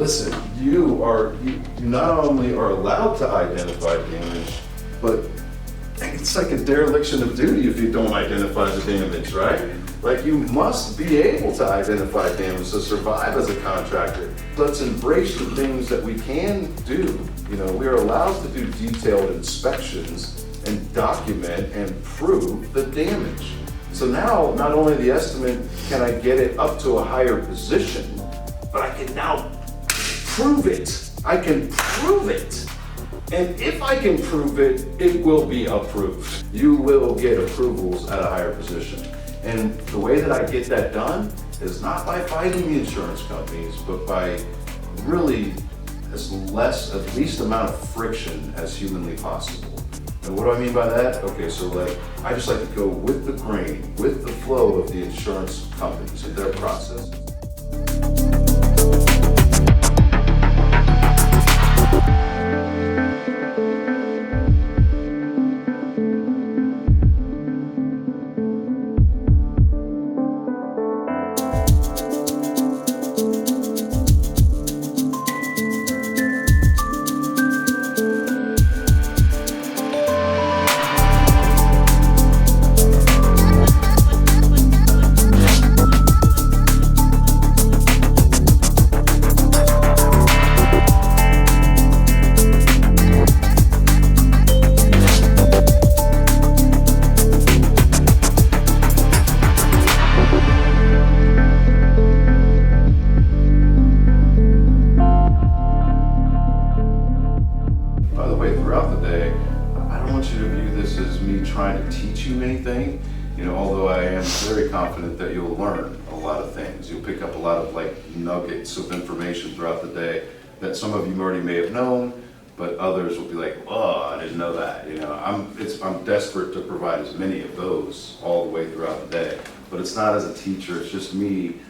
listen, you not only are allowed to identify damage, but it's like a dereliction of duty if you don't identify the damage, right? Like, you must be able to identify damage to survive as a contractor. Let's embrace the things that we can do. You know, we are allowed to do detailed inspections and document and prove the damage. So now, not only the estimate can I get it up to a higher position, but I can now prove it. I can prove it. And if I can prove it, it will be approved. You will get approvals at a higher position. And the way that I get that done is not by fighting the insurance companies, but by really at least amount of friction as humanly possible. And what do I mean by that? Okay, so I just like to go with the grain, with the flow of the insurance companies and their process. Trying to teach you anything, although I am very confident that you'll learn a lot of things. You'll pick up a lot of nuggets of information throughout the day that some of you already may have known, but others will be like, oh, I didn't know that. I'm desperate to provide as many of those all the way throughout the day. But it's not as a teacher, it's just me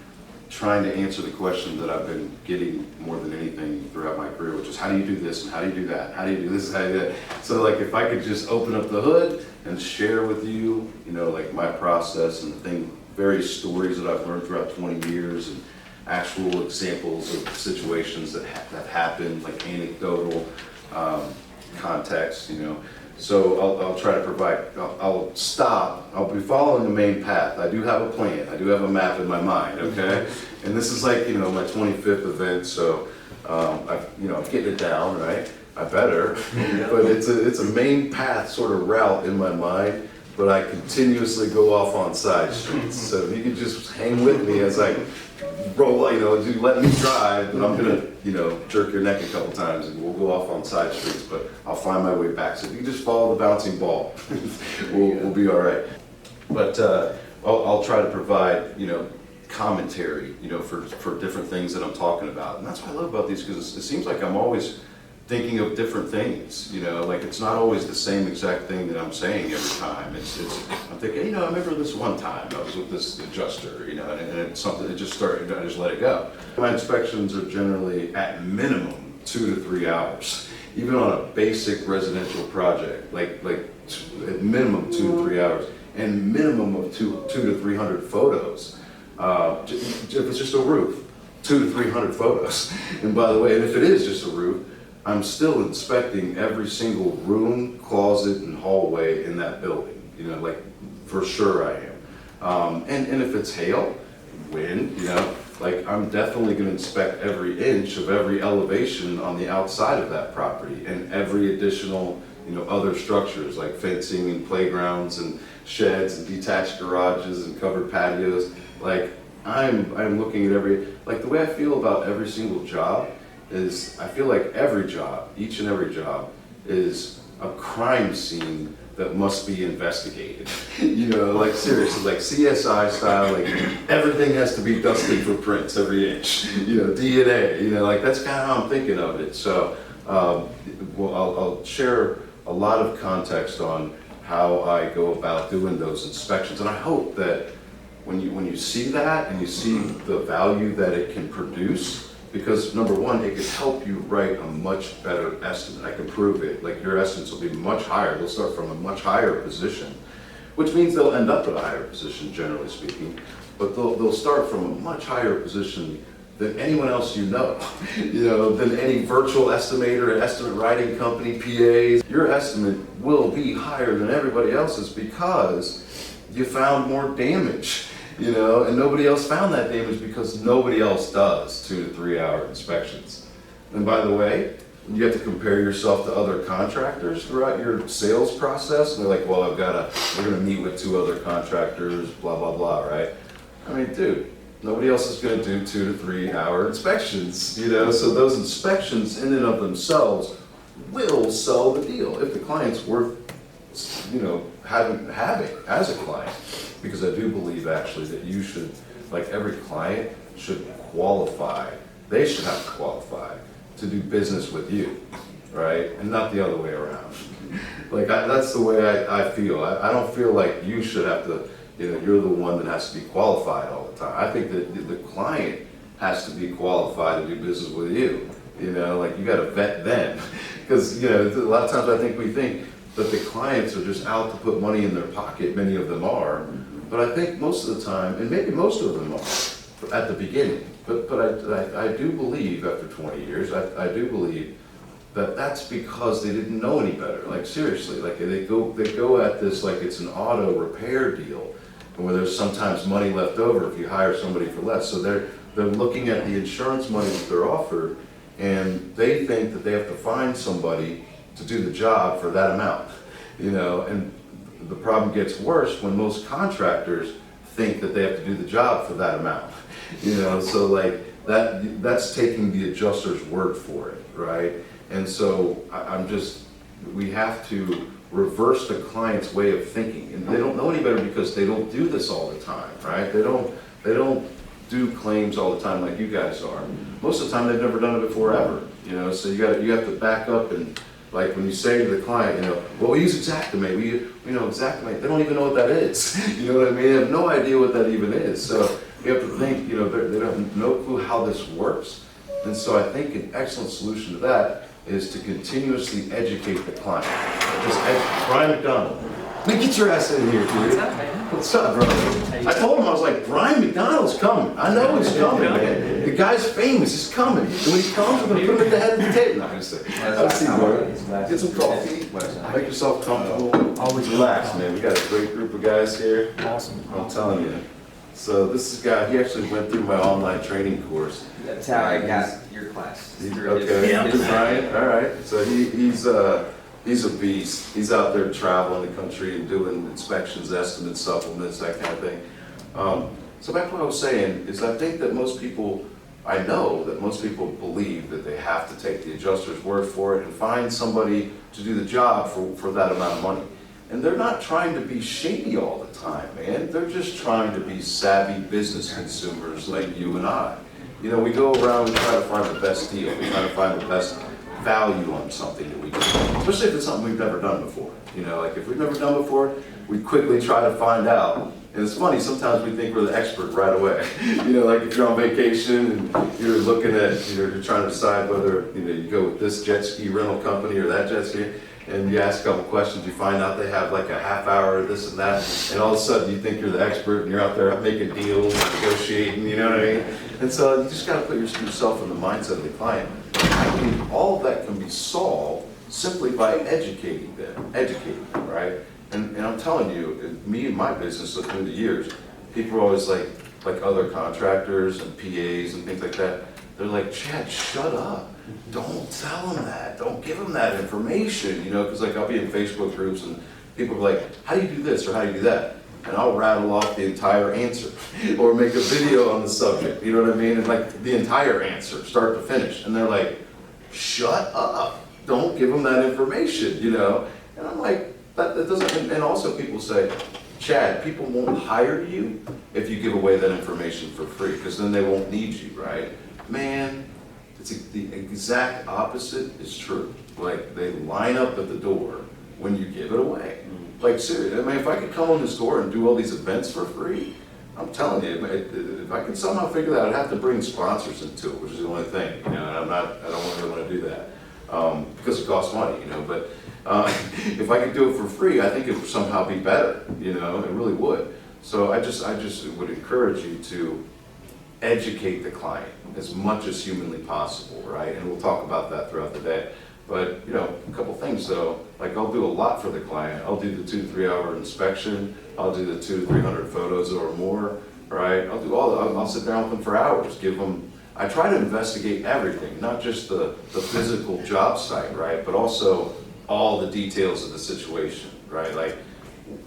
trying to answer the question that I've been getting more than anything throughout my career, which is how do you do this and how do you do that? How do you do this and how do you do that? So if I could just open up the hood and share with you, my process and various stories that I've learned throughout 20 years and actual examples of situations that have happened, like anecdotal context, So I'll try to provide, I'll be following the main path. I do have a plan, I do have a map in my mind, okay? And this is my 25th event, so I'm getting it down, right? I better, but it's a main path sort of route in my mind, but I continuously go off on side streets. So if you could just hang with me as I roll, you let me drive, and I'm gonna, jerk your neck a couple times and we'll go off on side streets, but I'll find my way back. So if you just follow the bouncing ball, we'll be all right. But I'll try to provide, commentary, for different things that I'm talking about. And that's what I love about these, because it seems like I'm always thinking of different things, it's not always the same exact thing that I'm saying every time. I'm thinking, I remember this one time I was with this adjuster, and it's something that just started, I just let it go. My inspections are generally at minimum 2 to 3 hours, even on a basic residential project, like at minimum 2 to 3 hours, and minimum of 200 to 300 photos. If it's just a roof, 200 to 300 photos. And by the way, and if it is just a roof, I'm still inspecting every single room, closet, and hallway in that building. For sure I am. And if it's hail, wind, I'm definitely going to inspect every inch of every elevation on the outside of that property, and every additional, other structures like fencing and playgrounds and sheds and detached garages and covered patios. I'm looking at the way I feel about every single job is I feel like every job, each and every job, is a crime scene that must be investigated. Seriously, like CSI style, everything has to be dusted for prints every inch, DNA, that's kind of how I'm thinking of it. So I'll share a lot of context on how I go about doing those inspections. And I hope that when you see that and you see the value that it can produce, because number one, it can help you write a much better estimate. I can prove it. Your estimates will be much higher. They'll start from a much higher position, which means they'll end up at a higher position, generally speaking. But they'll start from a much higher position than anyone else you know, than any virtual estimator, estimate writing company, PAs. Your estimate will be higher than everybody else's because you found more damage, and nobody else found that damage because nobody else does 2 to 3 hour inspections. And by the way, you have to compare yourself to other contractors throughout your sales process. And they're like, well, we're gonna meet with 2 other contractors, blah, blah, blah, right? I mean, dude, nobody else is going to do 2 to 3 hour inspections, so those inspections in and of themselves will sell the deal if the client's worth, having as a client. Because I do believe actually that you should, like every client should qualify, they should have to qualify to do business with you, right? And not the other way around. That's the way I feel. I don't feel like you should have to, you're the one that has to be qualified all the time. I think that the client has to be qualified to do business with you. You got to vet them. Because, a lot of times we think that the clients are just out to put money in their pocket, many of them are. But I think most of the time, and maybe most of them are at the beginning, but I do believe after 20 years, I do believe that that's because they didn't know any better. Like seriously, like they go at this like it's an auto repair deal, and where there's sometimes money left over if you hire somebody for less. So they're looking at the insurance money that they're offered, and they think that they have to find somebody to do the job for that amount, and the problem gets worse when most contractors think that they have to do the job for that amount, so like that's taking the adjuster's word for it, right? And so we have to reverse the client's way of thinking, and they don't know any better because they don't do this all the time, right? They don't do claims all the time like you guys are. Most of the time they've never done it before ever, so you have to back up and like when you say to the client, well, we use Xactimate, we know Xactimate, they don't even know what that is. You know what I mean? They have no idea what that even is. So you have to think, they don't have no clue how this works. And so I think an excellent solution to that is to continuously educate the client. Brian McDonald, man, get your ass in here, dude. What's up, man? What's up, bro? I told him, I was like, Brian McDonald's coming. I know he's coming, man. The guy's famous, he's coming. And when he comes, I'm gonna put him at the head of the table. No, I'm just saying. Let's see, bro. Get some coffee. Make yourself comfortable. Always relax, man. We got a great group of guys here. Awesome. I'm telling you. So this is a guy, he actually went through my online training course. That's how I got your class. Okay, Brian, all right. So he's a beast. He's out there traveling the country and doing inspections, estimates, supplements, that kind of thing. So back to what I was saying is I think that I know that most people believe that they have to take the adjuster's word for it and find somebody to do the job for that amount of money. And they're not trying to be shady all the time, man. They're just trying to be savvy business consumers like you and I. We go around and try to find the best deal. We try to find the best value on something that we do, especially if it's something we've never done before. Like if we've never done before, we quickly try to find out. And it's funny, sometimes we think we're the expert right away. Like if you're on vacation and you're looking at, you're trying to decide whether, you go with this jet ski rental company or that jet ski, and you ask a couple questions, you find out they have like a half hour of this and that, and all of a sudden you think you're the expert and you're out there making deals, negotiating, you know what I mean? And so you just gotta put yourself in the mindset of the client. I believe all of that can be solved simply by educating them, right? And I'm telling you, me and my business through the years, people are always like other contractors and PAs and things like that, they're like, Chad, shut up. Don't tell them that. Don't give them that information, because like I'll be in Facebook groups and people are like, how do you do this or how do you do that? And I'll rattle off the entire answer or make a video on the subject, you know what I mean? And like the entire answer, start to finish. And they're like, shut up. Don't give them that information, And I'm like, that doesn't, and also people say, Chad, people won't hire you if you give away that information for free because then they won't need you, right? Man, the exact opposite is true. Like they line up at the door when you give it away. Like seriously, I mean, if I could come on this door and do all these events for free, I'm telling you, if I could somehow figure that out, I'd have to bring sponsors into it, which is the only thing, and I don't really want to do that because it costs money, But if I could do it for free, I think it would somehow be better, it really would. So I just would encourage you to educate the client as much as humanly possible, right? And we'll talk about that throughout the day. But, a couple things though, like I'll do a lot for the client. I'll do the 2 to 3 hour inspection. I'll do the 200 to 300 photos or more, right? I'll do I'll sit down with them for hours, I try to investigate everything, not just the physical job site, right? But also all the details of the situation, right? Like,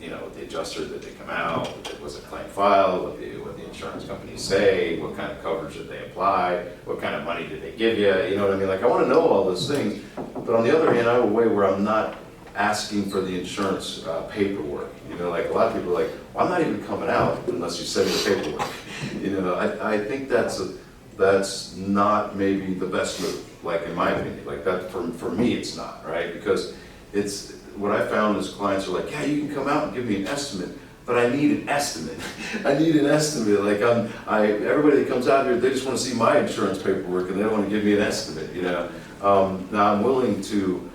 the adjuster, did they come out? Was it claim filed? What the insurance companies say? What kind of coverage did they apply? What kind of money did they give you? You know what I mean? Like, I want to know all those things. But on the other hand, I have a way where I'm not asking for the insurance paperwork. Like a lot of people are like, well, I'm not even coming out unless you send me the paperwork. I think that's not maybe the best move, like in my opinion. Like that, for me, it's not, right? Because what I found is clients are like, yeah, you can come out and give me an estimate, but I need an estimate. I need an estimate. Like everybody that comes out here, they just want to see my insurance paperwork and they don't want to give me an estimate, Now I'm willing to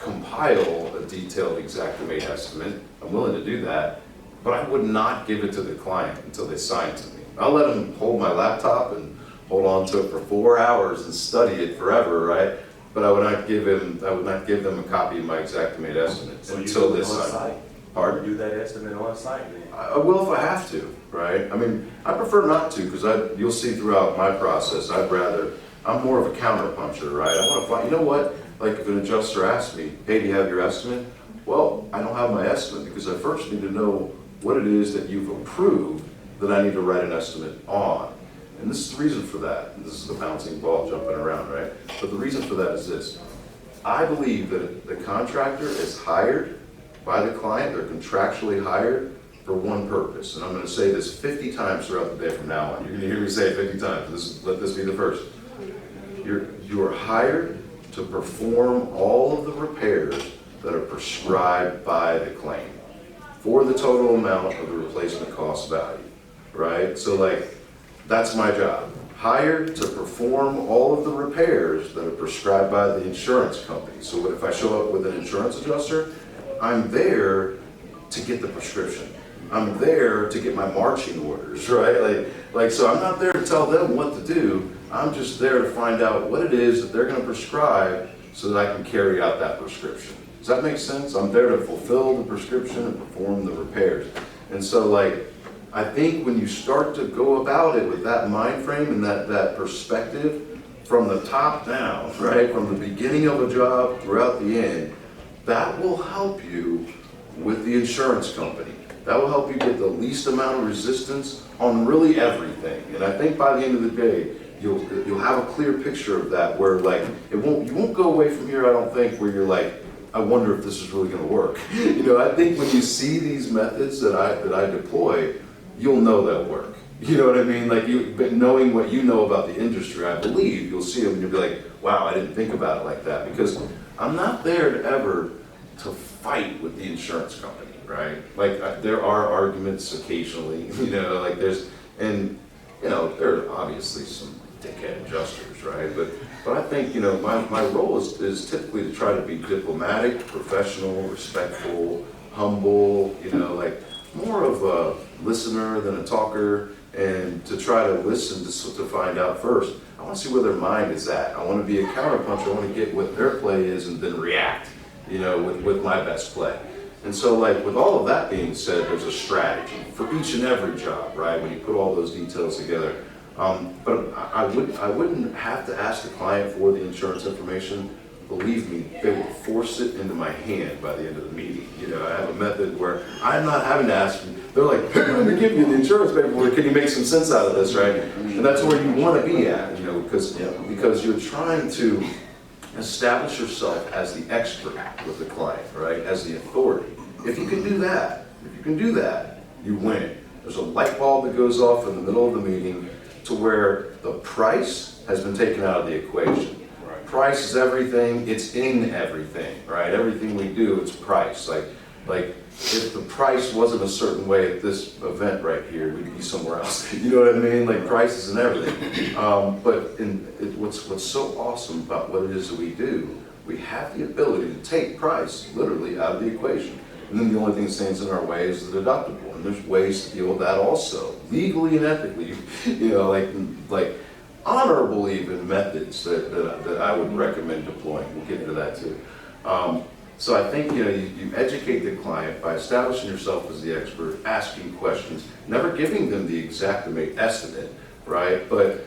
compile a detailed Xactimate estimate. I'm willing to do that, but I would not give it to the client until they sign to me. I'll let them hold my laptop and hold on to it for 4 hours and study it forever, right? But I would not give them a copy of my Xactimate estimate until they sign. Pardon? Do that estimate on site then? I will if I have to, right? I mean, I prefer not to because you'll see throughout my process, I'm more of a counterpuncher, right? I want to find, you know what? Like if an adjuster asks me, hey, do you have your estimate? Well, I don't have my estimate because I first need to know what it is that you've approved that I need to write an estimate on. And this is the reason for that. And this is the bouncing ball jumping around, right? But the reason for that is this. I believe that the contractor is hired by the client, they're contractually hired for one purpose. And I'm going to say this 50 times throughout the day from now on. You're going to hear me say it 50 times. Let this be the first. You are hired to perform all of the repairs that are prescribed by the claim for the total amount of the replacement cost value, right? So like, that's my job. Hired to perform all of the repairs that are prescribed by the insurance company. So what if I show up with an insurance adjuster? I'm there to get the prescription. I'm there to get my marching orders, right? Like, so I'm not there to tell them what to do. I'm just there to find out what it is that they're going to prescribe so that I can carry out that prescription. Does that make sense? I'm there to fulfill the prescription and perform the repairs. And so like, I think when you start to go about it with that mind frame and that perspective from the top down, right? From the beginning of a job throughout the end, that will help you with the insurance company. That will help you get the least amount of resistance on really everything. And I think by the end of the day, you'll have a clear picture of that where like, you won't go away from here, I don't think, where you're like, I wonder if this is really gonna work. I think when you see these methods that I deploy, you'll know they'll work. You know what I mean? Like but knowing what you know about the industry, I believe you'll see them and you'll be like, wow, I didn't think about it like that. Because I'm not there to fight with the insurance company, right? Like there are arguments occasionally, there are obviously some dickhead adjusters, right? But I think, my role is typically to try to be diplomatic, professional, respectful, humble, like more of a listener than a talker, and to try to listen to find out first. I want to see where their mind is at. I want to be a counterpuncher. I want to get what their play is and then react, with my best play. And so like with all of that being said, there's a strategy for each and every job, right? When you put all those details together. But I wouldn't have to ask the client for the insurance information. Believe me, they will force it into my hand by the end of the meeting. I have a method where I'm not having to ask them. They're like, hey, let me give you the insurance paperwork. Can you make some sense out of this, right? And that's where you want to be at, because you're trying to establish yourself as the expert with the client, right? As the authority. If you can do that, you win. There's a light bulb that goes off in the middle of the meeting to where the price has been taken out of the equation. Right. Price is everything, it's in everything, right? Everything we do, it's price. Like if the price wasn't a certain way at this event right here, we'd be somewhere else. You know what I mean? Like price is in everything. What's so awesome about what it is that we do, we have the ability to take price literally out of the equation. And then the only thing that stands in our way is the deductible. and there's ways to deal with that also, legally and ethically, like honorable even methods that I would recommend deploying. We'll get into that too. So I think, you educate the client by establishing yourself as the expert, asking questions, never giving them the exact estimate, right? But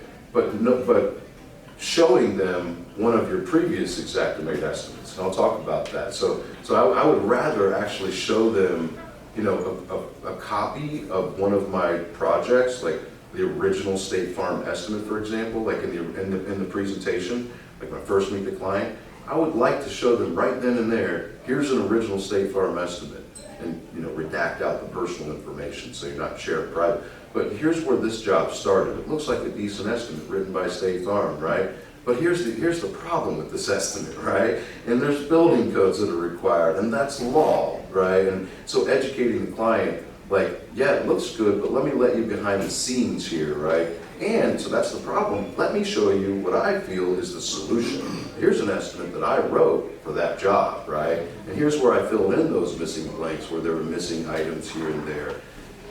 showing them one of your previous exactimate estimates. And I'll talk about that. So I would rather actually show them, a copy of one of my projects, like the original State Farm estimate, for example, like in the presentation, like when I first meet the client. I would like to show them right then and there, here's an original State Farm estimate, and redact out the personal information so you're not sharing private. But here's where this job started. It looks like a decent estimate written by State Farm, right? But here's the problem with this estimate, right? And there's building codes that are required, and that's law, right? And so educating the client, like, yeah, it looks good, but let me let you behind the scenes here, right? And so that's the problem. Let me show you what I feel is the solution. Here's an estimate that I wrote for that job, right? And here's where I filled in those missing blanks where there were missing items here and there.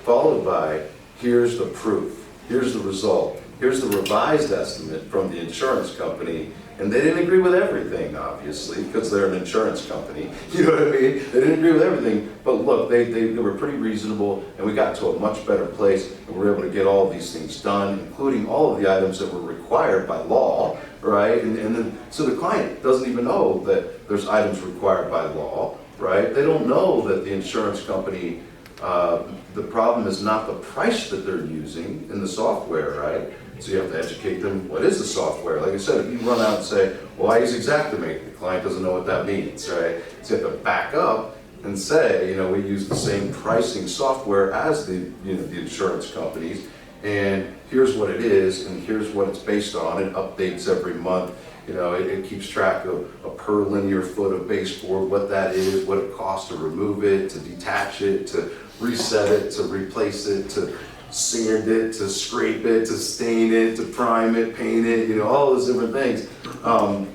Followed by, here's the proof, here's the result, here's the revised estimate from the insurance company. And they didn't agree with everything, obviously, because they're an insurance company. You know what I mean? They didn't agree with everything, but look, they were pretty reasonable, and we got to a much better place, and we were able to get all of these things done, including all of the items that were required by law, right? And then, so the client doesn't even know that there's items required by law, right? They don't know that the insurance company, the problem is not the price that they're using in the software, right? So you have to educate them, what is the software? Like I said, if you run out and say, well, I use Xactimate, the client doesn't know what that means, right? So you have to back up and say, we use the same pricing software as the insurance companies, and here's what it is, and here's what it's based on. It updates every month. It keeps track of a per linear foot of baseboard, what that is, what it costs to remove it, to detach it, to reset it, to replace it, to sand it, to scrape it, to stain it, to prime it, paint it, all those different things. And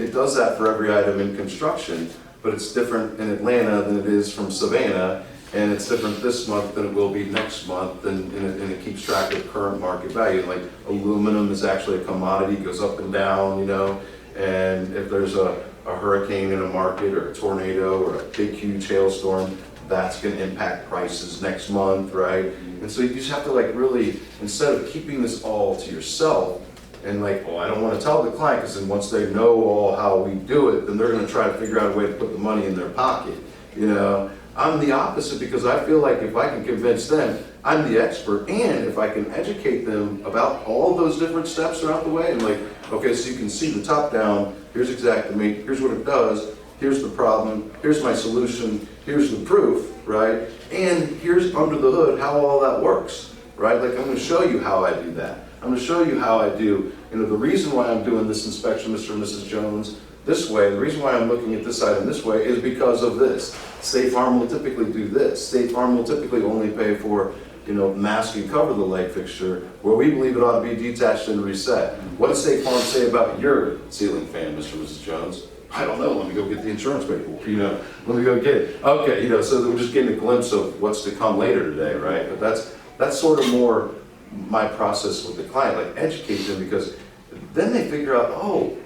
it does that for every item in construction, but it's different in Atlanta than it is from Savannah, and it's different this month than it will be next month, and it keeps track of current market value. Like aluminum is actually a commodity, goes up and down, and if there's a hurricane in a market or a tornado or a big huge hailstorm, that's going to impact prices next month, right? And so you just have to really, instead of keeping this all to yourself and I don't want to tell the client, because then once they know all how we do it, then they're going to try to figure out a way to put the money in their pocket. I'm the opposite, because I feel like if I can convince them, I'm the expert, and if I can educate them about all those different steps throughout the way, and okay, so you can see the top down, here's Xactimate, here's what it does, here's the problem, here's my solution, here's the proof, right? And here's under the hood how all that works, right? I'm going to show you how I do that. I'm going to show you how I do, the reason why I'm doing this inspection, Mr. and Mrs. Jones, this way, the reason why I'm looking at this item this way is because of this. State Farm will typically do this. State Farm will typically only pay for, mask and cover the light fixture, where we believe it ought to be detached and reset. What does State Farm say about your ceiling fan, Mr. and Mrs. Jones? I don't know, let me go get the insurance paperwork, let me go get it. Okay, so we're just getting a glimpse of what's to come later today, right? But that's sort of more my process with the client, educate them, because then they figure out, oh,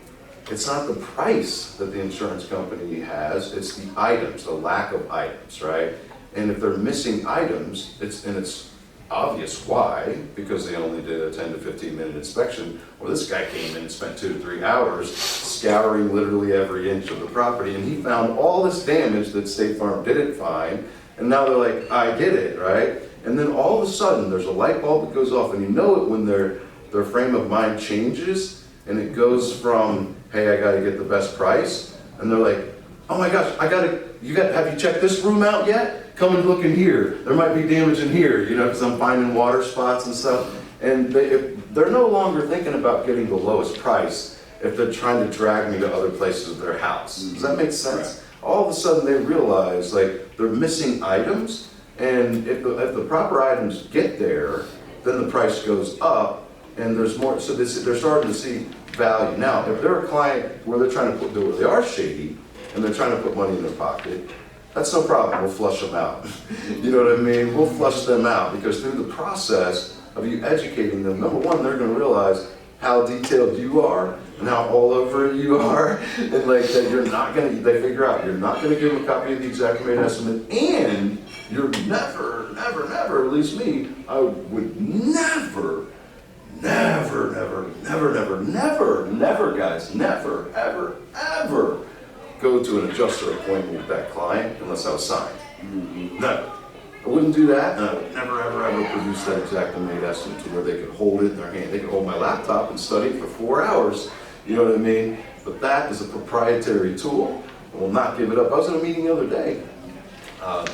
it's not the price that the insurance company has, it's the items, the lack of items, right? And if they're missing items, it's obvious why, because they only did a 10 to 15 minute inspection, or this guy came in and spent 2 to 3 hours scouring literally every inch of the property, and he found all this damage that State Farm didn't find, and now they're like, I get it, right? And then all of a sudden, there's a light bulb that goes off, and you know it when their frame of mind changes, and it goes from, hey, I gotta get the best price, and they're like, oh my gosh, have you checked this room out yet? Come and look in here. There might be damage in here, because I'm finding water spots and stuff. And they're no longer thinking about getting the lowest price if they're trying to drag me to other places of their house. Does that make sense? All of a sudden they realize they're missing items, and if the proper items get there, then the price goes up, and there's more. So they're starting to see value. Now, if they're a client where they're trying to where they are shady, and they're trying to put money in their pocket, that's no problem, we'll flush them out. You know what I mean? We'll flush them out, because through the process of you educating them, number one, they're gonna realize how detailed you are and how all over it you are, and like that you're not gonna, they figure out you're not gonna give them a copy of the exact made estimate, and you're never, at least me, I would never, guys, never, ever go to an adjuster appointment with that client unless I was signed. Never. I wouldn't do that, and I would never, ever produce that exact made estimate to where they could hold it in their hand. They could hold my laptop and study it for 4 hours, you know what I mean? But that is a proprietary tool. I will not give it up. I was in a meeting the other day.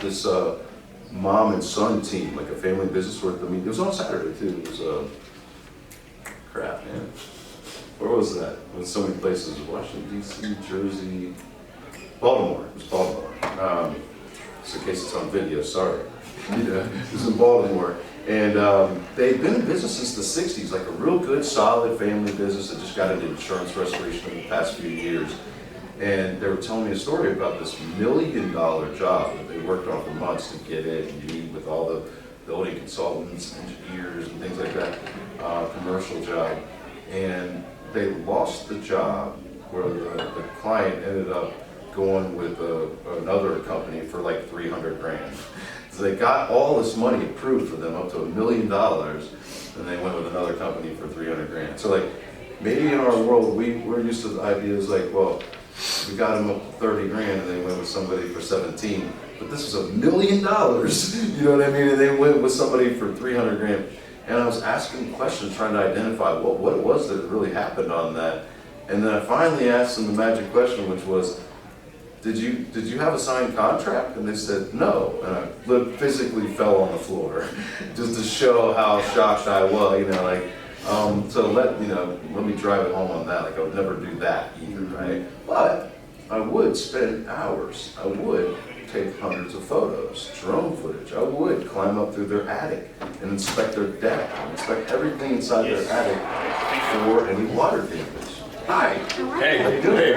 This mom and son team, like a family business worth, I mean, it was on Saturday too. It was, crap, man. Where was that? It was so many places. Washington, D.C., Jersey, Baltimore. It was Baltimore. Just in case it's on video, sorry. It was in Baltimore. And they've been in business since the 60s, like a real good, solid family business that just got into insurance restoration in the past few years. And they were telling me a story about this $1 million job that they worked on for months to get it and meet with all the building consultants, engineers, and things like that, commercial job. And they lost the job where the client ended up going with another company for like 300 grand. So they got all this money approved for them up to $1 million, and they went with another company for 300 grand. So like, maybe in our world, we're used to the ideas like, well, we got them up to 30 grand and they went with somebody for 17. But this was $1 million, you know what I mean? And they went with somebody for 300 grand. And I was asking questions, trying to identify what it was that really happened on that. And then I finally asked them the magic question, which was, did you have a signed contract? And they said, no. And I physically fell on the floor just to show how shocked I was, you know, like, so let me drive it home on that. Like, I would never do that either, right? But I would spend hours. I would take hundreds of photos, drone footage. I would climb up through their attic and inspect their deck, inspect everything inside their attic for any water damage. Hi. Hey, how you doing? hey,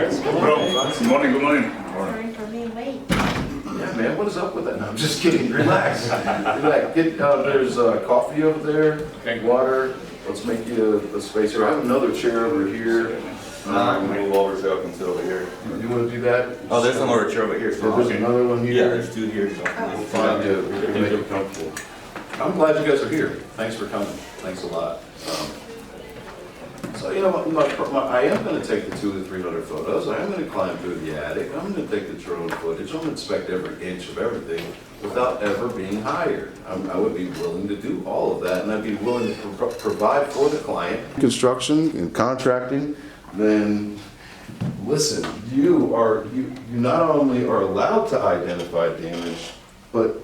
good morning, good morning. Sorry for being late. Yeah, man, what is up with that? No, I'm just kidding. Relax. Relax. There's coffee over there, Okay. water. Let's make you a space here. I have another chair over here. I'm gonna move over so I can sit over here. You want to do that? Oh, there's another chair over here. Yeah, there's another one Yeah, here. there's two here. So. We'll find you. We can make it comfortable. I'm glad you guys are here. Thanks for coming. Thanks a lot. So, you know, I am going to take the 200 to 300 photos. I am going to climb through the attic. I'm going to take the drone footage. I'm going to inspect every inch of everything without ever being hired. I would be willing to do all of that, and I'd be willing to provide for the client. Construction and contracting, then listen, you not only are allowed to identify damage, but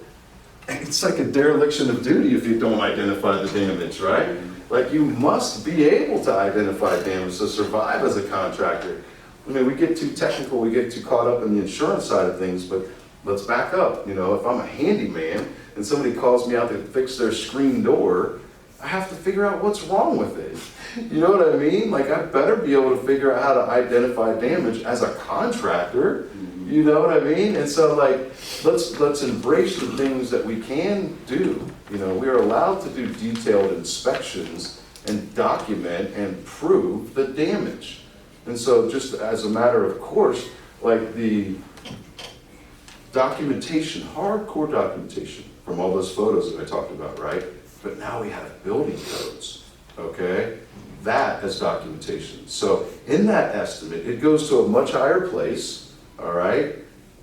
it's like a dereliction of duty if you don't identify the damage, right? Like, you must be able to identify damage to survive as a contractor. I mean, we get too technical, we get too caught up in the insurance side of things, but let's back up. You know, if I'm a handyman and somebody calls me out to fix their screen door, I have to figure out what's wrong with it. You know what I mean? Like, I better be able to figure out how to identify damage as a contractor. You know what I mean? And so, like, let's embrace the things that we can do. You know, we are allowed to do detailed inspections and document and prove the damage. And so, just as a matter of course, like the documentation, hardcore documentation from all those photos that I talked about, right? But now we have building codes, okay? That is documentation. So in that estimate, it goes to a much higher place, all right?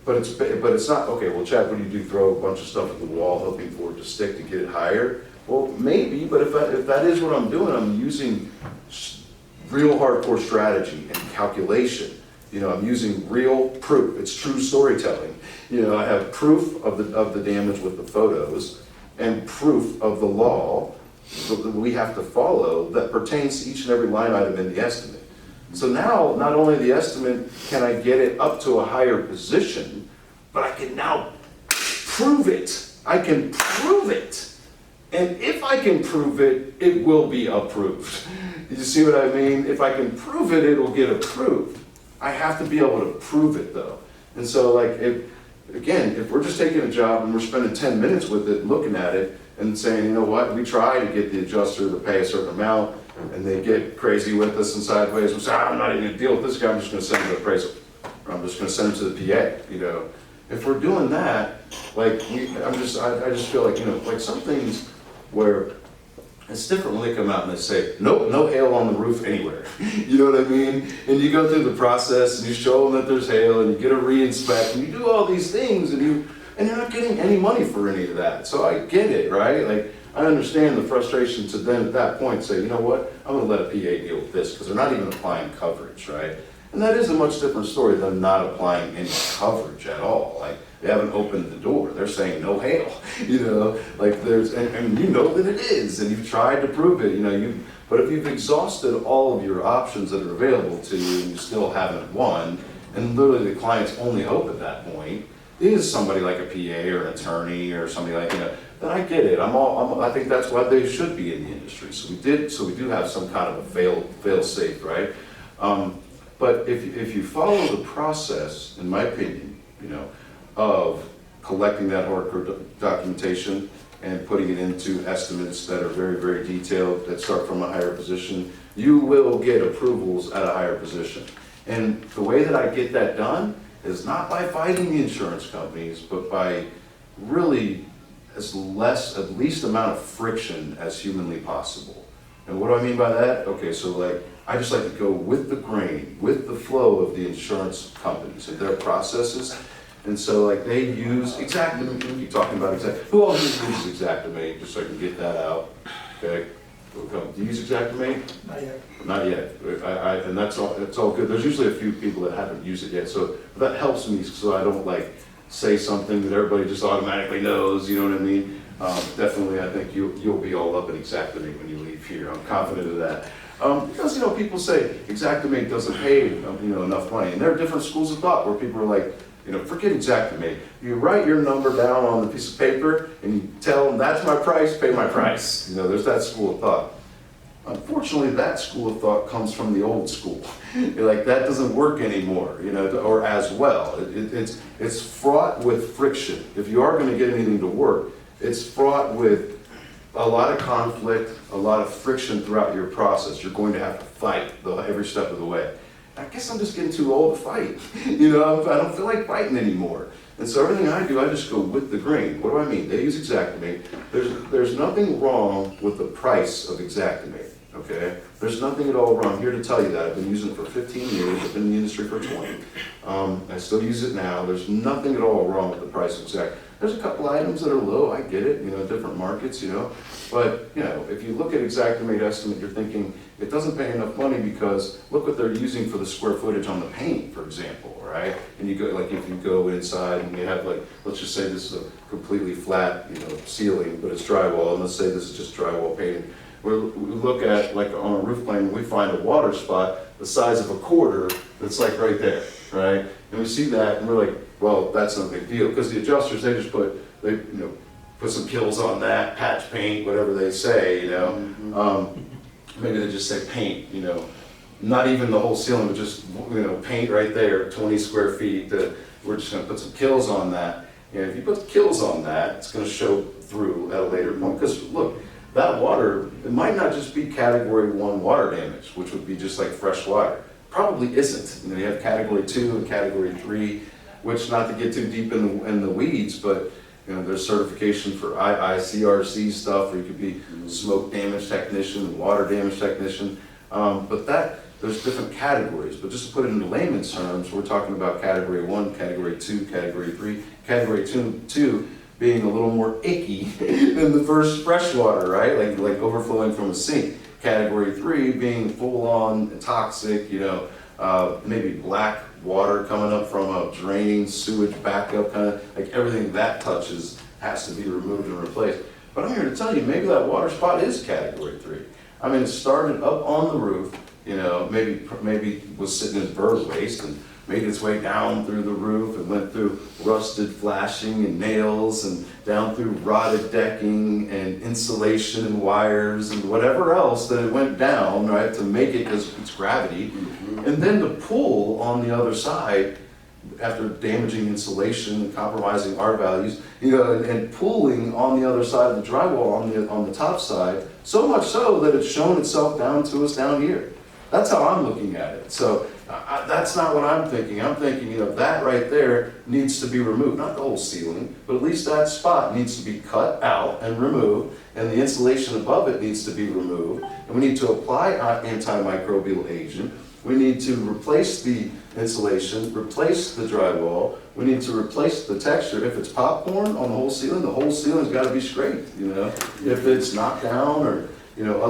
But it's not, okay, well, Chad, what do you do? Throw a bunch of stuff at the wall hoping for it to stick to get it higher? Well, maybe, but if that is what I'm doing, I'm using real hardcore strategy and calculation. You know, I'm using real proof. It's true storytelling. You know, I have proof of the damage with the photos and proof of the law that we have to follow that pertains to each and every line item in the estimate. So now, not only the estimate can I get it up to a higher position, but I can now prove it. I can prove it. And if I can prove it, it will be approved. You see what I mean? If I can prove it, it will get approved. I have to be able to prove it though. And so, like, again, if we're just taking a job and we're spending 10 minutes with it, looking at it and saying, you know what, we try to get the adjuster to pay a certain amount and they get crazy with us and sideways, we say, I'm not even gonna deal with this guy, I'm just gonna send him to the appraisal. Or I'm just gonna send him to the PA, you know. If we're doing that, like, I just feel like, you know, like some things where it's different when they come out and they say, nope, no hail on the roof anywhere. You know what I mean? And you go through the process and you show them that there's hail and you get a re-inspect and you do all these things and you're not getting any money for any of that. So I get it, right? Like, I understand the frustration to then at that point say, you know what, I'm gonna let a PA deal with this because they're not even applying coverage, right? And that is a much different story than not applying any coverage at all. Like, they haven't opened the door. They're saying no hail, you know, like there's, and you know that it is, and you've tried to prove it, you know, but if you've exhausted all of your options that are available to you and you still haven't won, and literally the client's only hope at that point is somebody like a PA or an attorney or somebody like, you know, then I get it. I think that's why they should be in the industry. So we do have some kind of a fail safe, right? But if you follow the process, in my opinion, you know, of collecting that hardcore documentation and putting it into estimates that are very, very detailed, that start from a higher position, you will get approvals at a higher position. And the way that I get that done is not by fighting the insurance companies, but by really at least amount of friction as humanly possible. And what do I mean by that? Okay, so like, I just like to go with the grain, with the flow of the insurance companies and their processes. And so like they use Xactimate, we keep talking about Xactimate. Who else uses Xactimate, just so I can get that out, okay? Do you use Xactimate? Not yet. Not yet, and that's all good. There's usually a few people that haven't used it yet, so that helps me so I don't like say something that everybody just automatically knows, you know what I mean? Definitely, I think you'll be all up in Xactimate when you leave here. I'm confident of that. Because, you know, people say Xactimate doesn't pay, you know, enough money. And there are different schools of thought where people are like, you know, forget Xactimate. You write your number down on the piece of paper and you tell them that's my price, pay my price. You know, there's that school of thought. Unfortunately, that school of thought comes from the old school. Like, that doesn't work anymore, you know, or as well. It's fraught with friction. If you are going to get anything to work, it's fraught with a lot of conflict, a lot of friction throughout your process. You're going to have to fight every step of the way. I guess I'm just getting too old to fight. You know, I don't feel like fighting anymore. And so everything I do, I just go with the grain. What do I mean? They use Xactimate. There's nothing wrong with the price of Xactimate, okay? There's nothing at all wrong. I'm here to tell you that. I've been using it for 15 years. I've been in the industry for 20. I still use it now. There's nothing at all wrong with the price of Xactimate. There's a couple items that are low, I get it, you know, different markets, you know. But, you know, if you look at Xactimate estimate, you're thinking it doesn't pay enough money because look what they're using for the square footage on the paint, for example, right? And you go, like, if you go inside and you have, like, let's just say this is a completely flat, you know, ceiling, but it's drywall, and let's say this is just drywall painting. We look at, like, on a roof plane, we find a water spot the size of a quarter that's, like, right there, right? And we see that, and we're like, well, that's no big deal, because the adjusters, they just put some kills on that, patch paint, whatever they say, you know. Mm-hmm. Maybe they just say paint, you know, not even the whole ceiling, but just, you know, paint right there, 20 square feet. We're just going to put some kills on that. And if you put kills on that, it's going to show through at a later point. Because look, that water, it might not just be category 1 water damage, which would be just like fresh water. Probably isn't. You know, you have category 2 and category 3, which, not to get too deep in the weeds, but you know, there's certification for ICRC stuff, where you could be smoke damage technician, water damage technician, but there's different categories. But just to put it into layman's terms, we're talking about category 1, category 2, category 3, category 2 being a little more icky than the first freshwater, right? Like overflowing from a sink. Category 3 being full-on toxic, you know, maybe black water coming up from a draining sewage backup, kind of like everything that touches has to be removed and replaced. But I'm here to tell you, maybe that water spot is category 3. I mean, it started up on the roof, you know, maybe was sitting in bird waste and made its way down through the roof and went through rusted flashing and nails and down through rotted decking and insulation and wires and whatever else that it went down, right, to make it, because it's gravity. Mm-hmm. And then the pool on the other side after damaging insulation and compromising R values, and pooling on the other side of the drywall on the top side, so much so that it's shown itself down to us down here. That's how I'm looking at it. So that's not what I'm thinking. I'm thinking, that right there needs to be removed. Not the whole ceiling, but at least that spot needs to be cut out and removed, and the insulation above it needs to be removed. And we need to apply antimicrobial agent. We need to replace the insulation, replace the drywall. We need to replace the texture. If it's popcorn on the whole ceiling's got to be scraped, If it's knocked down or,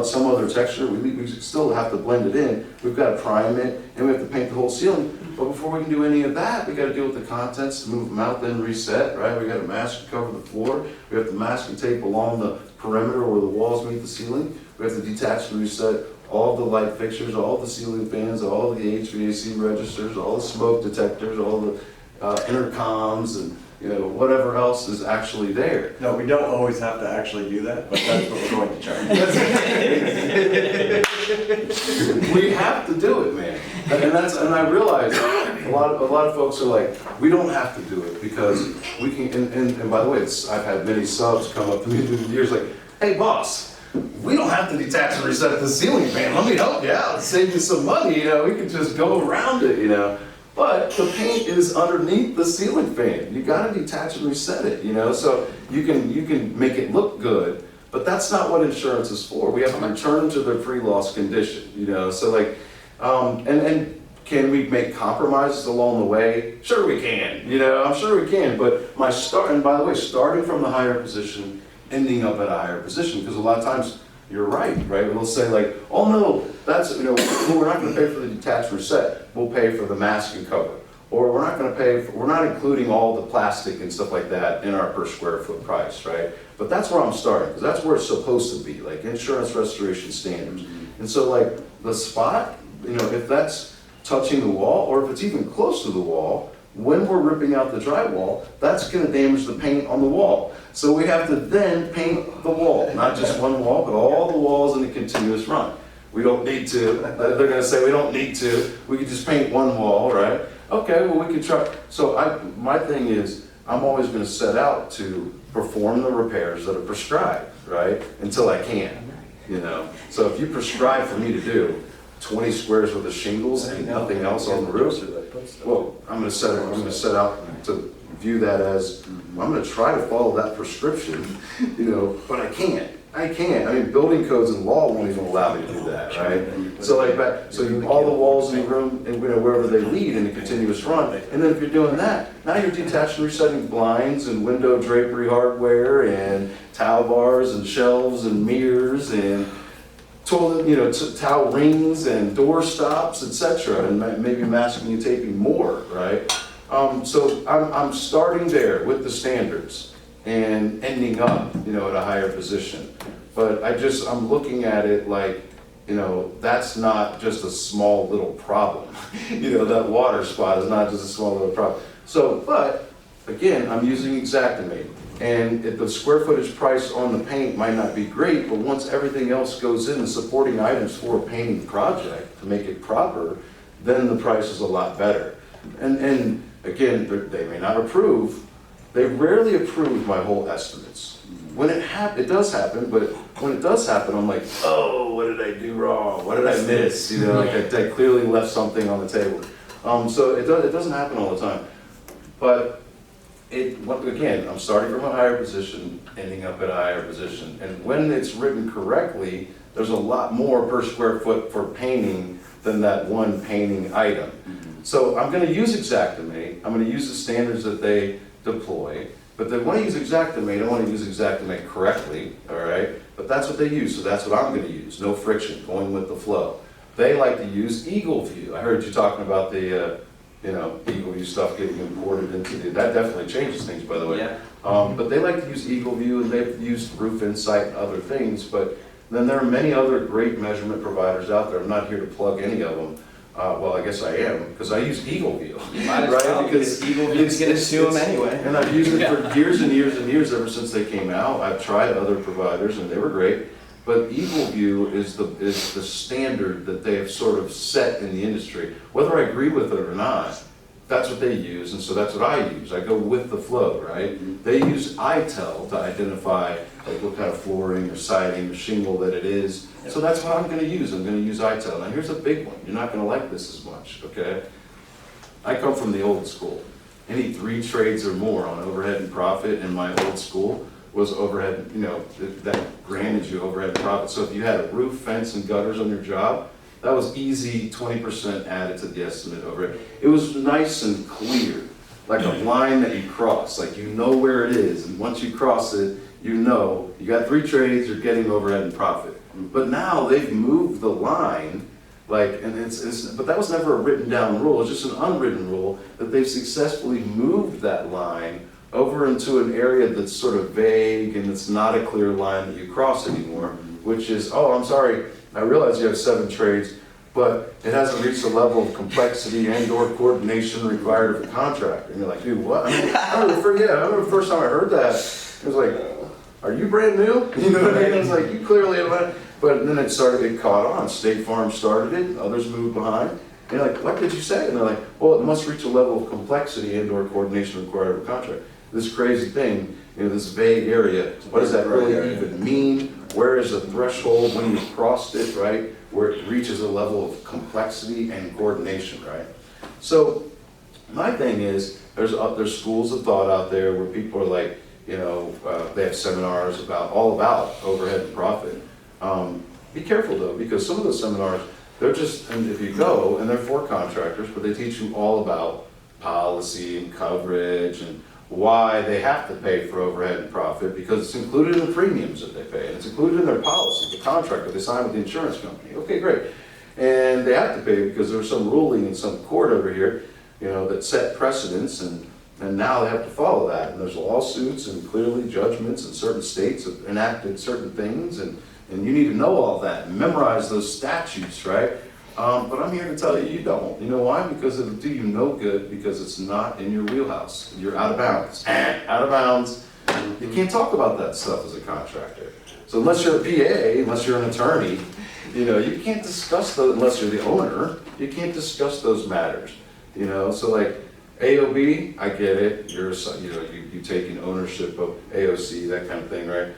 some other texture, we still have to blend it in. We've got to prime it, and we have to paint the whole ceiling. But before we can do any of that, we got to deal with the contents, move them out, then reset, right? We got to mask and cover the floor. We have to mask and tape along the perimeter where the walls meet the ceiling. We have to detach and reset all the light fixtures, all the ceiling fans, all the HVAC registers, all the smoke detectors, all the intercoms, and whatever else is actually there. No, we don't always have to actually do that, but that's what we're going to charge. We have to do it, man. And I realize a lot of folks are like, we don't have to do it because we can. And by the way, I've had many subs come up to me through the years like, hey, boss, we don't have to detach and reset the ceiling fan. Let me help you out, save you some money. We can just go around it. But the paint is underneath the ceiling fan. You got to detach and reset it, so you can make it look good, but that's not what insurance is for. We have to return them to their pre-loss condition, so like, and can we make compromises along the way? Sure we can, I'm sure we can, but and by the way, starting from the higher position, ending up at a higher position, because a lot of times, you're right? We'll say like, oh no, that's, we're not going to pay for the detached reset, we'll pay for the mask and cover. Or we're not going to we're not including all the plastic and stuff like that in our per square foot price, right? But that's where I'm starting, because that's where it's supposed to be, like insurance restoration standards. And so like the spot, if that's touching the wall, or if it's even close to the wall, when we're ripping out the drywall, that's going to damage the paint on the wall. So we have to then paint the wall, not just one wall, but all the walls in a continuous run. We don't need to. They're going to say we don't need to. We could just paint one wall, right? Okay, well we could try. So my thing is, I'm always going to set out to perform the repairs that are prescribed, right? Until I can, So if you prescribe for me to do 20 squares worth of shingles and nothing else on the roof, well, I'm going to set out to view that as, I'm going to try to follow that prescription, but I can't. I mean, building codes and law won't even allow me to do that, right? So all the walls in the room, and wherever they lead in a continuous run, and then if you're doing that, now you're detaching, resetting blinds and window drapery hardware and towel bars and shelves and mirrors and toilet, towel rings and door stops, etc., and maybe masking and taping more, right? So I'm starting there with the standards and ending up, at a higher position. But I'm looking at it like, that's not just a small little problem. That water spot is not just a small little problem. So, but again, I'm using Xactimate. And if the square footage price on the paint might not be great, but once everything else goes in, the supporting items for a painting project to make it proper, then the price is a lot better. And again, they may not approve. They rarely approve my whole estimates. When it does happen, but when it does happen, I'm like, oh, what did I do wrong? What did I miss? Like I clearly left something on the table. So it doesn't happen all the time. But again, I'm starting from a higher position, ending up at a higher position. And when it's written correctly, there's a lot more per square foot for painting than that one painting item. So I'm going to use Xactimate. I'm going to use the standards that they deploy. But then when I use Xactimate, I want to use Xactimate correctly, all right? But that's what they use, so that's what I'm going to use. No friction, going with the flow. They like to use Eagle View. I heard you talking about the Eagle View stuff getting imported into that definitely changes things, by the way. Yeah. But they like to use Eagle View, and they've used Roof Insight and other things, but then there are many other great measurement providers out there. I'm not here to plug any of them. Well, I guess I am, because I use Eagle View. Might as well, because Eagle View's going to sue them anyway. And I've used it for years and years and years, ever since they came out. I've tried other providers, and they were great. But Eagle View is the standard that they have sort of set in the industry. Whether I agree with it or not, that's what they use, and so that's what I use. I go with the flow, right? They use ITEL to identify like what kind of flooring or siding or shingle that it is. So that's what I'm going to use. I'm going to use ITEL. Now here's a big one. You're not going to like this as much, okay? I come from the old school. Any 3 trades or more on overhead and profit in my old school was overhead, that granted you overhead and profit. So if you had a roof, fence, and gutters on your job, that was easy 20% added to the estimate overhead. It was nice and clear, like a line that you cross, like you know where it is, and once you cross it, you know, you got 3 trades, you're getting overhead and profit. But now they've moved the line, but that was never a written down rule, it's just an unwritten rule that they've successfully moved that line over into an area that's sort of vague and it's not a clear line that you cross anymore, which is, oh, I'm sorry, I realize you have 7 trades, but it hasn't reached the level of complexity and or coordination required of a contractor. And you're like, dude, what? I remember the first time I heard that, it was like, are you brand new? You know what I mean? It's like, you clearly have, but then it started to get caught on. State Farm started it, others moved behind. And you're like, what did you say? And they're like, well, it must reach a level of complexity and or coordination required of a contract. This crazy thing, this vague area, what does that really even mean? Where is the threshold when you crossed it, right? Where it reaches a level of complexity and coordination, right? So my thing is, there's schools of thought out there where people are like, they have seminars all about overhead and profit. Be careful though, because some of those seminars, they're just, and if you go, and they're for contractors, but they teach you all about policy and coverage and why they have to pay for overhead and profit, because it's included in the premiums that they pay, and it's included in their policy, the contract that they sign with the insurance company. Okay, great. And they have to pay because there's some ruling in some court over here, that set precedents, and now they have to follow that. And there's lawsuits and clearly judgments, and certain states have enacted certain things, and you need to know all that and memorize those statutes, right? But I'm here to tell you, you don't. You know why? Because it'll do you no good, because it's not in your wheelhouse. You're out of bounds. Out of bounds. You can't talk about that stuff as a contractor. So unless you're a PA, unless you're an attorney, you can't discuss those, unless you're the owner, you can't discuss those matters. So like AOB, I get it. You're, you taking ownership of AOC, that kind of thing, right?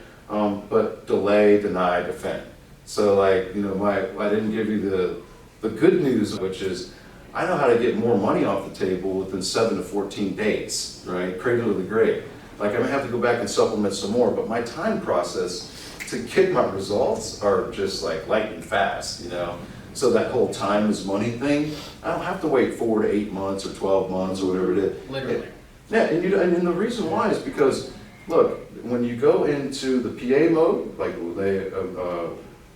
But delay, deny, defend. So like, I didn't give you the good news, which is I know how to get more money off the table within 7 to 14 days, right? Cradle to the grave. Like I may have to go back and supplement some more, but my time process to get my results are just like lightning fast, So that whole time is money thing, I don't have to wait 4 to 8 months or 12 months or whatever it is. Literally. Yeah, and the reason why is because, look, when you go into the PA mode, like they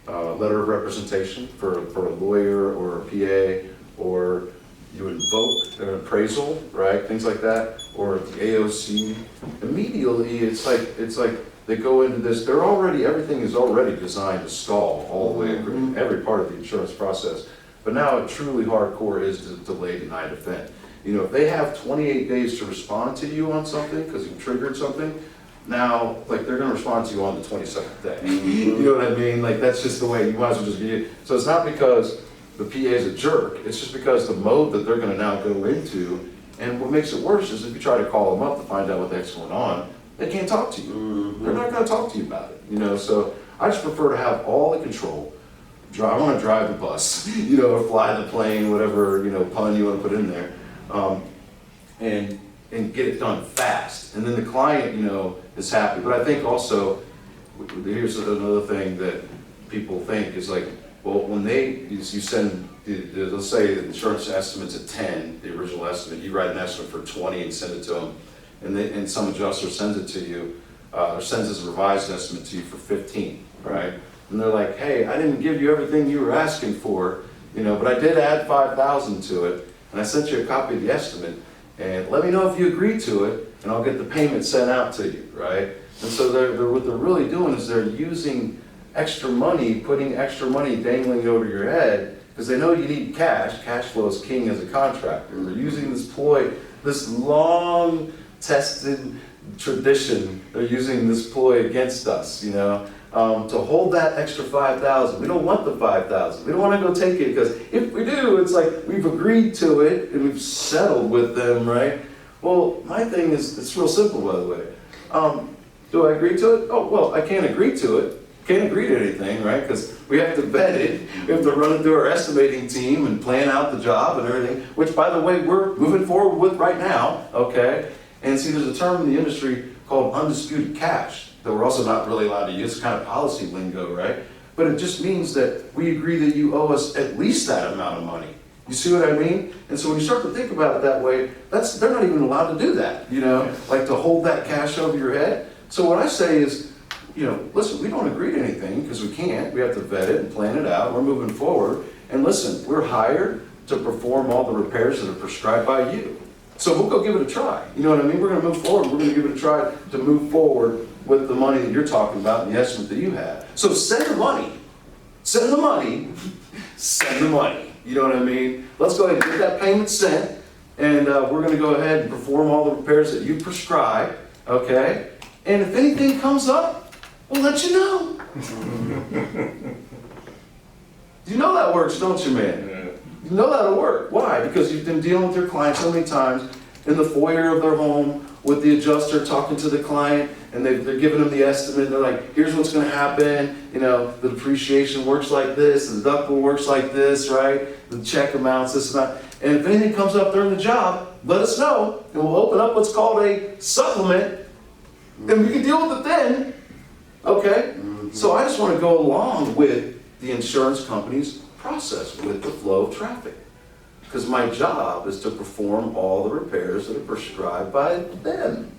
letter of representation for a lawyer or a PA, or you invoke an appraisal, right? Things like that, or the AOC. Immediately, it's like they go into this. Everything is already designed to stall all the way through every part of the insurance process. But now, truly hardcore is to delay, deny, defend. If they have 28 days to respond to you on something because you triggered something. Now, like they're going to respond to you on the 22nd day. You know what I mean? Like that's just the way, you might as well just get it. So it's not because the PA is a jerk, it's just because the mode that they're going to now go into, and what makes it worse is if you try to call them up to find out what the heck's going on, they can't talk to you. They're not going to talk to you about it, So I just prefer to have all the control. I want to drive the bus, or fly the plane, whatever, pun you want to put in there, and get it done fast. And then the client, is happy. But I think also, here's another thing that people think is like, well, when you send, let's say the insurance estimate's at 10, the original estimate, you write an estimate for 20 and send it to them, and some adjuster sends it to you, or sends his revised estimate to you for 15, right? And they're like, hey, I didn't give you everything you were asking for, but I did add 5,000 to it, and I sent you a copy of the estimate, and let me know if you agree to it, and I'll get the payment sent out to you, right? And so what they're really doing is they're using extra money, putting extra money dangling over your head, because they know you need cash. Cash flow is king as a contractor. They're using this ploy, this long-tested tradition. They're using this ploy against us, to hold that extra $5,000. We don't want the $5,000. We don't want to go take it, because if we do, it's like we've agreed to it and we've settled with them, right? Well, my thing is, it's real simple, by the way. Do I agree to it? Oh, well, I can't agree to it. Can't agree to anything, right? Because we have to vet it. We have to run it through our estimating team and plan out the job and everything, which, by the way, we're moving forward with right now, okay? And see, there's a term in the industry called undisputed cash that we're also not really allowed to use. It's kind of policy lingo, right? But it just means that we agree that you owe us at least that amount of money. You see what I mean? And so when you start to think about it that way, they're not even allowed to do that, like to hold that cash over your head. So what I say is, listen, we don't agree to anything because we can't. We have to vet it and plan it out. We're moving forward. And listen, we're hired to perform all the repairs that are prescribed by you. So we'll go give it a try. You know what I mean? We're going to move forward. We're going to give it a try to move forward with the money that you're talking about and the estimate that you have. So send the money. Send the money. Send the money. You know what I mean? Let's go ahead and get that payment sent. And we're going to go ahead and perform all the repairs that you prescribe. Okay? And if anything comes up, we'll let you know. You know that works, don't you, man? Yeah. You know that'll work. Why? Because you've been dealing with your client so many times in the foyer of their home with the adjuster talking to the client, and they're giving them the estimate. They're like, here's what's going to happen. The depreciation works like this, the deductible works like this, right? The check amounts, this amount. And if anything comes up during the job, let us know, and we'll open up what's called a supplement, and we can deal with it then. Okay? So I just want to go along with the insurance company's process, with the flow of traffic. Because my job is to perform all the repairs that are prescribed by them.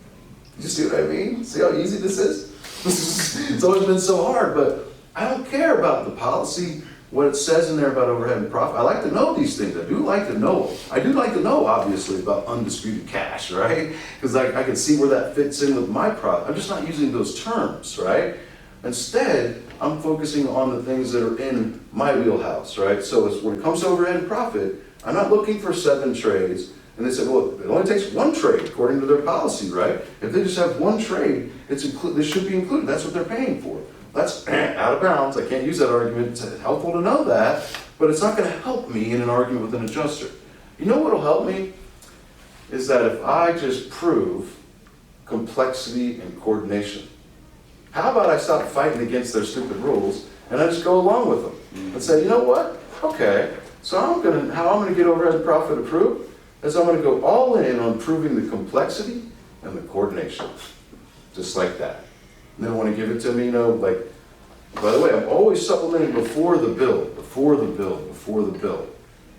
You see what I mean? See how easy this is? It's always been so hard, but I don't care about the policy, what it says in there about overhead and profit. I like to know these things. I do like to know, obviously, about undisputed cash, right? Because I can see where that fits in with my product. I'm just not using those terms, right? Instead, I'm focusing on the things that are in my wheelhouse, right? So when it comes to overhead and profit, I'm not looking for 7 trades. And they said, well, it only takes 1 trade according to their policy, right? If they just have 1 trade, this should be included. That's what they're paying for. That's out of bounds. I can't use that argument. It's helpful to know that, but it's not going to help me in an argument with an adjuster. You know what will help me? Is that if I just prove complexity and coordination. How about I stop fighting against their stupid rules and I just go along with them and say, you know what? Okay, so how I'm going to get overhead and profit approved is I'm going to go all in on proving the complexity and the coordination. Just like that. And they don't want to give it to me, by the way, I'm always supplementing before the bill.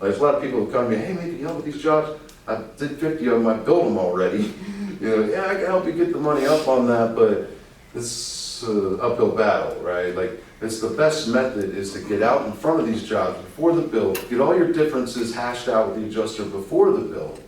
Like, there's a lot of people who come to me, hey, man, can you help with these jobs? I did 50 of them, I built them already. Yeah, I can help you get the money up on that, but it's an uphill battle, right? Like, it's the best method is to get out in front of these jobs before the bill, get all your differences hashed out with the adjuster before the bill,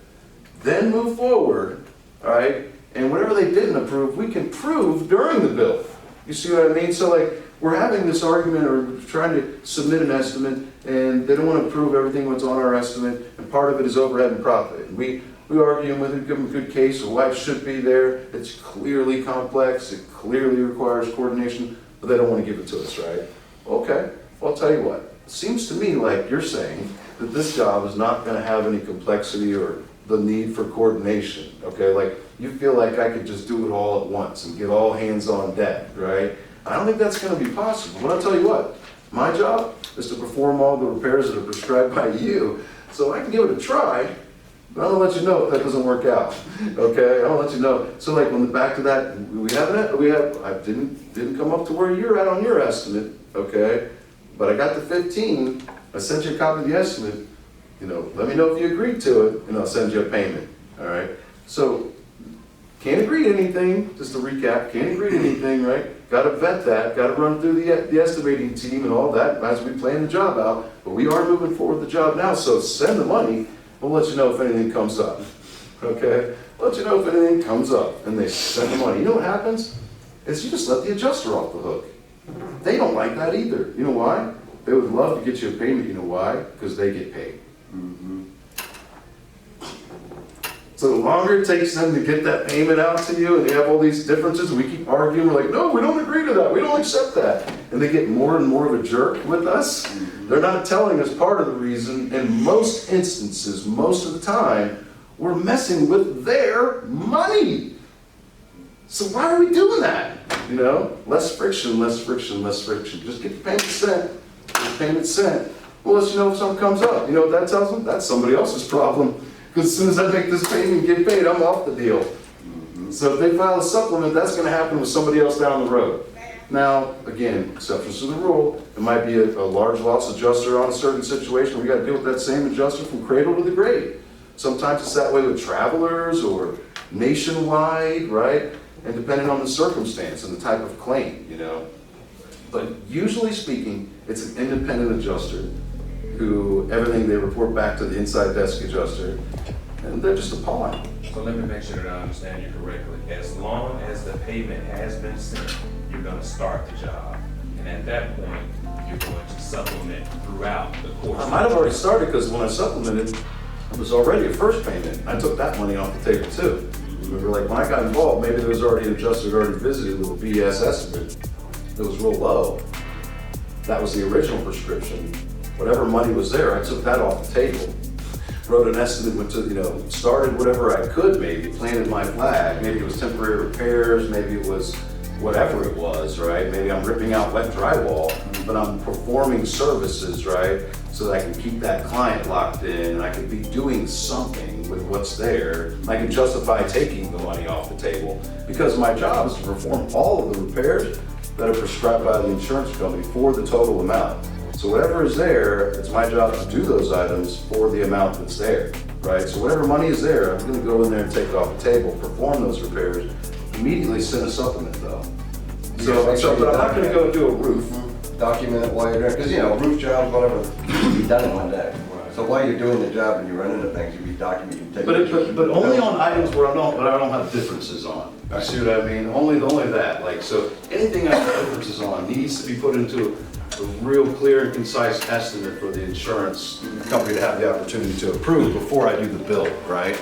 then move forward, all right? And whatever they didn't approve, we can prove during the bill. You see what I mean? So we're having this argument or we're trying to submit an estimate and they don't want to approve everything what's on our estimate, and part of it is overhead and profit. And we argue with it, give them a good case of why it should be there. It's clearly complex, it clearly requires coordination, but they don't want to give it to us, right? Okay, well, I'll tell you what. It seems to me like you're saying that this job is not going to have any complexity or the need for coordination, okay? Like, you feel like I could just do it all at once and get all hands on deck, right? I don't think that's going to be possible, but I'll tell you what, my job is to perform all the repairs that are prescribed by you, so I can give it a try, but I'm going to let you know if that doesn't work out, okay? I'll let you know. So when the back to that, I didn't come up to where you're at on your estimate, okay? But I got the 15, I sent you a copy of the estimate, let me know if you agreed to it, and I'll send you a payment, all right? So, can't agree to anything, just to recap, can't agree to anything, right? Got to vet that, got to run through the estimating team and all that as we plan the job out, but we are moving forward with the job now, so send the money, we'll let you know if anything comes up, okay? Let you know if anything comes up, and they send the money. You know what happens? Is you just let the adjuster off the hook. They don't like that either. You know why? They would love to get you a payment, you know why? Because they get paid. So the longer it takes them to get that payment out to you, and they have all these differences, and we keep arguing, we're like, no, we don't agree to that, we don't accept that. And they get more and more of a jerk with us. They're not telling us part of the reason. In most instances, most of the time, we're messing with their money. So why are we doing that? You know, less friction, less friction, less friction. Just get the payment sent, get the payment sent. Well, let you know if something comes up. You know what that tells them? That's somebody else's problem. Because as soon as I make this payment and get paid, I'm off the deal. So if they file a supplement, that's going to happen with somebody else down the road. Now, again, exceptions to the rule. It might be a large loss adjuster on a certain situation. We got to deal with that same adjuster from cradle to the grave. Sometimes it's that way with travelers or nationwide, right? And depending on the circumstance and the type of claim, you know. But usually speaking, it's an independent adjuster who everything they report back to the inside desk adjuster, and they're just a pawn. So let me make sure that I understand you correctly. As long as the payment has been sent, you're going to start the job. And at that point, you're going to supplement throughout the course. I might have already started because when I supplemented, it was already a first payment. I took that money off the table too. Remember, like when I got involved, maybe there was already an adjuster who already visited with a BS estimate that was real low. That was the original prescription. Whatever money was there, I took that off the table. Wrote an estimate, went to, you know, started whatever I could maybe, planted my flag. Maybe it was temporary repairs, maybe it was whatever it was, right? Maybe I'm ripping out wet drywall, but I'm performing services, right? So that I can keep that client locked in, and I can be doing something with what's there. I can justify taking the money off the table because my job is to perform all of the repairs that are prescribed by the insurance company for the total amount. So whatever is there, it's my job to do those items for the amount that's there, right? So whatever money is there, I'm gonna go in there and take it off the table, perform those repairs, immediately send a supplement though. But I'm not gonna go do a roof. Document it while you're doing, because you know, roof jobs, whatever, be done in one day. So while you're doing the job and you're running the things, you be documenting, take pictures. But only on items where I don't have differences on. You see what I mean? Only that. Like, so anything I have differences on needs to be put into a real clear and concise estimate for the insurance company to have the opportunity to approve before I do the bill, right?